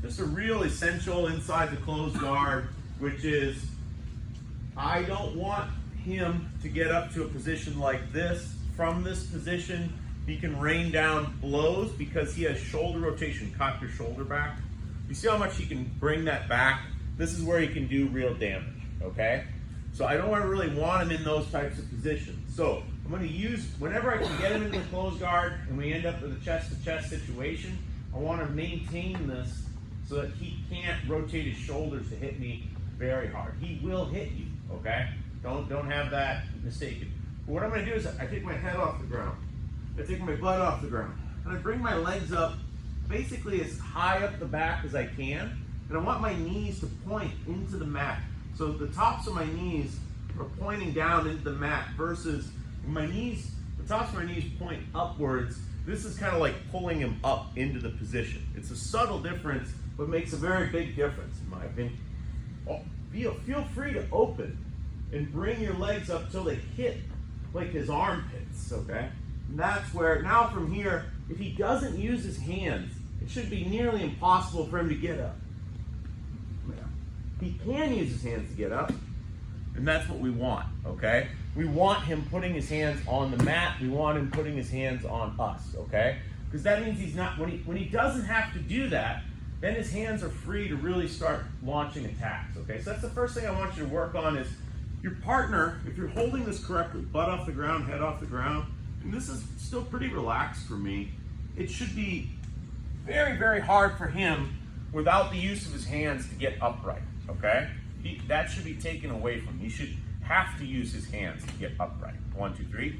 just a real essential inside the closed guard, which is I don't want him to get up to a position like this. From this position, he can rain down blows because he has shoulder rotation. Cock your shoulder back. You see how much he can bring that back? This is where he can do real damage, okay? So I don't really want him in those types of positions. So I'm going to use, whenever I can get him into the closed guard and we end up with a chest-to-chest situation, I want to maintain this so that he can't rotate his shoulders to hit me very hard. He will hit you, okay? Don't have that mistaken. But what I'm going to do is I take my head off the ground. I take my butt off the ground. And I bring my legs up basically as high up the back as I can. And I want my knees to point into the mat. So the tops of my knees are pointing down into the mat versus my knees, the tops of my knees point upwards. This is kind of like pulling him up into the position. It's a subtle difference, but makes a very big difference in my opinion. Oh, feel free to open and bring your legs up till they hit like his armpits, okay? And that's where, now from here, if he doesn't use his hands, it should be nearly impossible for him to get up. He can use his hands to get up, and that's what we want, okay? We want him putting his hands on the mat. We want him putting his hands on us, okay? Because that means he's not, when he doesn't have to do that, then his hands are free to really start launching attacks, okay? So that's the first thing I want you to work on is your partner, if you're holding this correctly, butt off the ground, head off the ground, and this is still pretty relaxed for me, it should be very, very hard for him without the use of his hands to get upright, okay? That should be taken away from him. He should have to use his hands to get upright. 1, 2, 3.